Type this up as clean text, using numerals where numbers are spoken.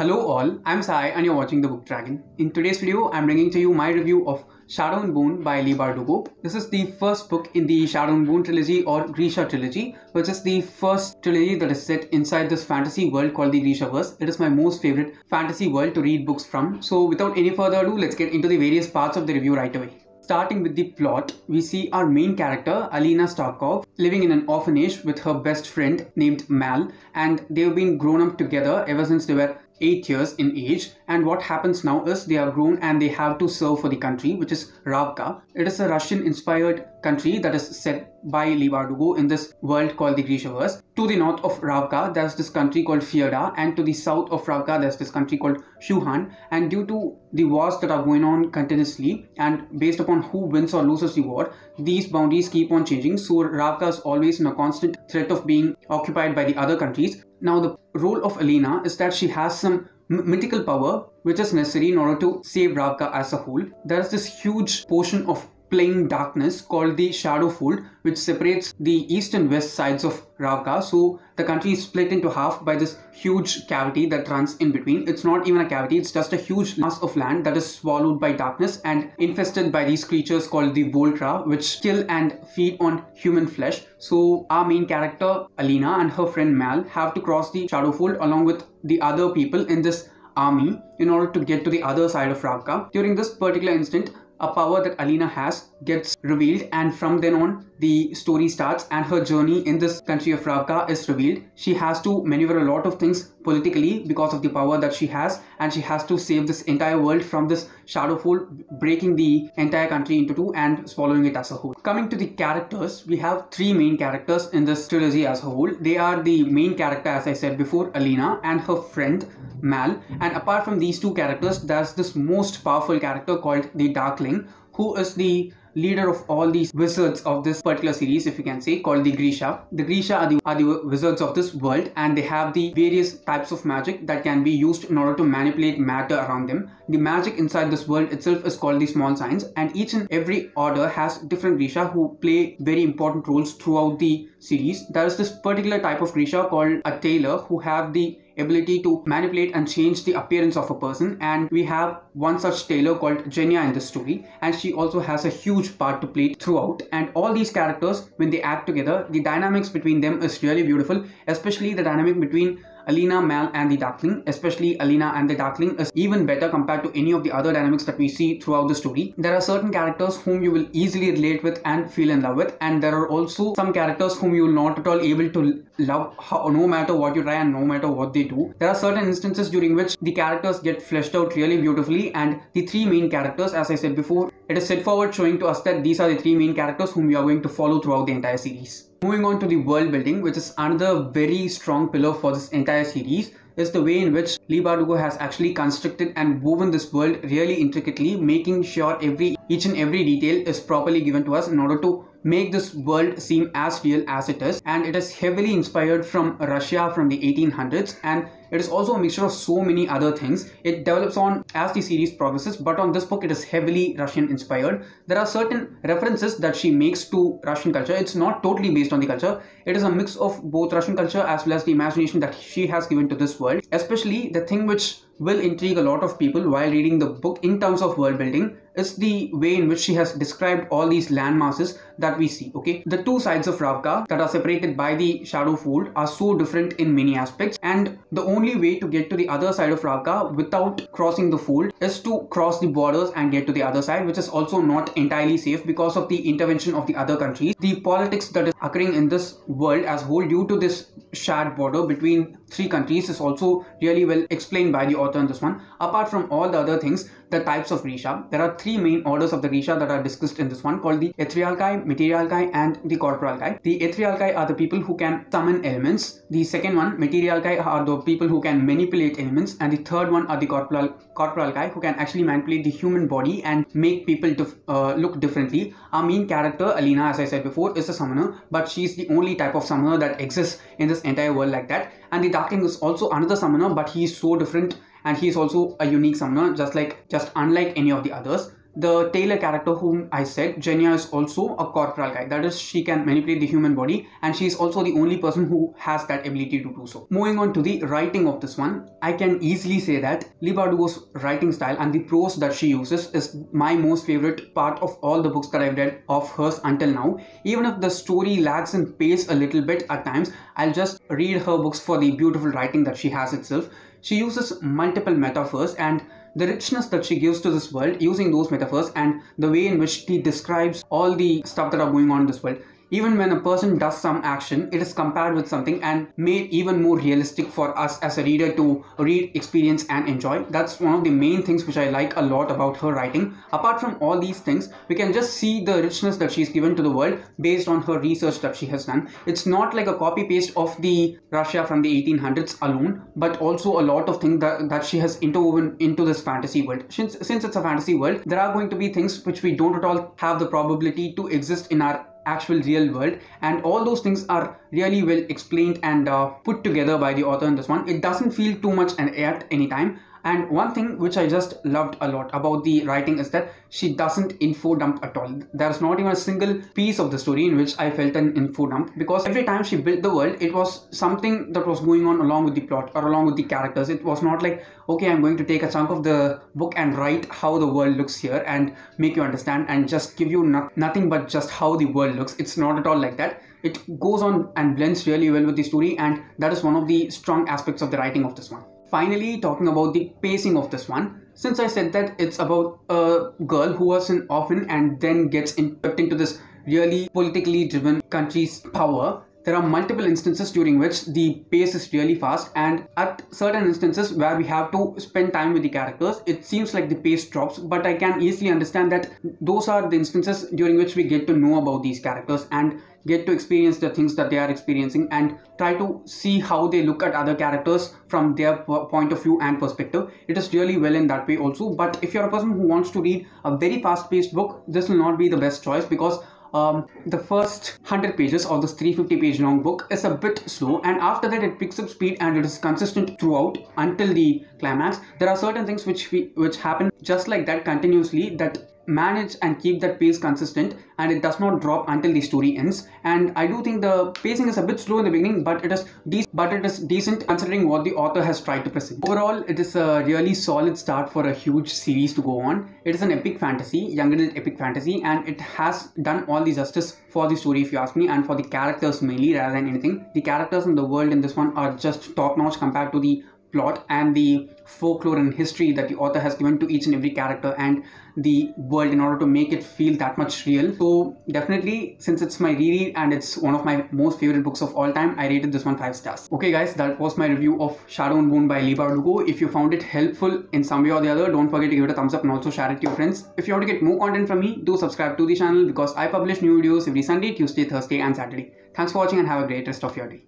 Hello all, I'm Sai and you're watching The Book Dragon. In today's video, I'm bringing to you my review of Shadow and Bone by Leigh Bardugo. This is the first book in the Shadow and Bone trilogy or Grisha trilogy, which is the first trilogy that is set inside this fantasy world called the Grishaverse. It is my most favorite fantasy world to read books from. So without any further ado, let's get into the various parts of the review right away. Starting with the plot, we see our main character, Alina Starkov, living in an orphanage with her best friend named Mal, and they've been grown up together ever since they were 8 years in age. And what happens now is they are grown and they have to serve for the country, which is Ravka. It is a Russian-inspired country that is set by Leigh Bardugo in this world called the Grishaverse. To the north of Ravka, there's this country called Fyodor, and to the south of Ravka, there's this country called Shuhan. And due to the wars that are going on continuously, and based upon who wins or loses the war, these boundaries keep on changing. So Ravka is always in a constant threat of being occupied by the other countries. Now the role of Alina is that she has some mythical power which is necessary in order to save Ravka as a whole. There is this huge portion of plain darkness called the Shadow Fold, which separates the east and west sides of Ravka. So the country is split into half by this huge cavity that runs in between. It's not even a cavity, it's just a huge mass of land that is swallowed by darkness and infested by these creatures called the Voltra, which kill and feed on human flesh. So our main character Alina and her friend Mal have to cross the Shadow Fold along with the other people in this army in order to get to the other side of Ravka. During this particular instant, a power that Alina has gets revealed, and from then on the story starts and her journey in this country of Ravka is revealed. She has to maneuver a lot of things politically because of the power that she has, and she has to save this entire world from this Shadow Fold, breaking the entire country into two and swallowing it as a whole. Coming to the characters, we have three main characters in this trilogy as a whole. They are the main character, as I said before, Alina, and her friend Mal. And apart from these two characters, there's this most powerful character called the Darkling, who is the leader of all these wizards of this particular series, if you can say, called the Grisha. The Grisha are the wizards of this world, and they have the various types of magic that can be used in order to manipulate matter around them. The magic inside this world itself is called the small signs, and each and every order has different Grisha who play very important roles throughout the series. There is this particular type of Grisha called a tailor who have the ability to manipulate and change the appearance of a person, and we have one such tailor called Genya in this story, and she also has a huge part to play throughout. And all these characters, when they act together, the dynamics between them is really beautiful, especially the dynamic between Alina, Mal and the Darkling. Especially Alina and the Darkling is even better compared to any of the other dynamics that we see throughout the story. There are certain characters whom you will easily relate with and feel in love with, and there are also some characters whom you will not at all able to love no matter what you try and no matter what they do. There are certain instances during which the characters get fleshed out really beautifully, and the three main characters, as I said before, it is set forward showing to us that these are the three main characters whom we are going to follow throughout the entire series. Moving on to the world building, which is another very strong pillar for this entire series, is the way in which Leigh Bardugo has actually constructed and woven this world really intricately, making sure each and every detail is properly given to us in order to make this world seem as real as it is. And it is heavily inspired from Russia from the 1800s, and it is also a mixture of so many other things. It develops on as the series progresses, but on this book it is heavily Russian inspired. There are certain references that she makes to Russian culture. It's not totally based on the culture. It is a mix of both Russian culture as well as the imagination that she has given to this world. Especially the thing which will intrigue a lot of people while reading the book in terms of world building is the way in which she has described all these land masses that we see. Okay, the two sides of Ravka that are separated by the Shadow Fold are so different in many aspects, and the only way to get to the other side of Ravka without crossing the fold is to cross the borders and get to the other side, which is also not entirely safe because of the intervention of the other countries. The politics that is occurring in this world as a whole due to this shared border between three countries is also really well explained by the author in this one. Apart from all the other things, the types of Grisha, there are three main orders of the Grisha that are discussed in this one, called the Etherealkai, Materialkai and the Corporalkai. The Etherealkai are the people who can summon elements. The second one, Materialkai, are the people who can manipulate elements, and the third one are the Corporalkai, who can actually manipulate the human body and make people look differently. Our main character Alina, as I said before, is a summoner, but she's the only type of summoner that exists in this entire world like that. And the Darkling is also another summoner, but he is so different and he is also a unique summoner, just unlike any of the others. the Taylor character whom I said, Jenya, is also a corporal guy. That is, she can manipulate the human body, and she is also the only person who has that ability to do so. Moving on to the writing of this one, I can easily say that Leigh Bardugo's writing style and the prose that she uses is my most favorite part of all the books that I've read of hers until now. Even if the story lags in pace a little bit at times, I'll just read her books for the beautiful writing that she has itself. She uses multiple metaphors, and the richness that she gives to this world using those metaphors and the way in which she describes all the stuff that are going on in this world. Even when a person does some action, it is compared with something and made even more realistic for us as a reader to read, experience and enjoy. That's one of the main things which I like a lot about her writing. Apart from all these things, we can just see the richness that she's given to the world based on her research that she has done. It's not like a copy paste of the Russia from the 1800s alone, but also a lot of things that she has interwoven into this fantasy world. Since it's a fantasy world, there are going to be things which we don't at all have the probability to exist in our actual real world, and all those things are really well explained and put together by the author in this one. It doesn't feel too much at any time. And one thing which I just loved a lot about the writing is that she doesn't info dump at all. There's not even a single piece of the story in which I felt an info dump, because every time she built the world, it was something that was going on along with the plot or along with the characters. It was not like, okay, I'm going to take a chunk of the book and write how the world looks here and make you understand and just give you nothing but just how the world looks. It's not at all like that. It goes on and blends really well with the story, and that is one of the strong aspects of the writing of this one. Finally, talking about the pacing of this one, since I said that it's about a girl who was an orphan and then gets swept into this really politically driven country's power, there are multiple instances during which the pace is really fast, and at certain instances where we have to spend time with the characters, it seems like the pace drops. But I can easily understand that those are the instances during which we get to know about these characters and get to experience the things that they are experiencing and try to see how they look at other characters from their point of view and perspective. It is really well in that way also. But if you're a person who wants to read a very fast-paced book, this will not be the best choice, because the first 100 pages of this 350-page long book is a bit slow, and after that it picks up speed and it is consistent throughout until the climax. There are certain things which happen just like that continuously, that manage and keep that pace consistent, and it does not drop until the story ends. And I do think the pacing is a bit slow in the beginning, but it is decent considering what the author has tried to present. Overall, it is a really solid start for a huge series to go on. It is an epic fantasy, young adult epic fantasy, and it has done all the justice for the story, if you ask me, and for the characters mainly rather than anything. The characters in the world in this one are just top notch compared to the plot and the folklore and history that the author has given to each and every character and the world in order to make it feel that much real. So definitely, since it's my reread and it's one of my most favorite books of all time, I rated this one 5 stars. Okay guys, that was my review of Shadow and Bone by Leigh Bardugo. If you found it helpful in some way or the other, don't forget to give it a thumbs up and also share it to your friends. If you want to get more content from me, do subscribe to the channel, because I publish new videos every Sunday, Tuesday, Thursday and Saturday. Thanks for watching and have a great rest of your day.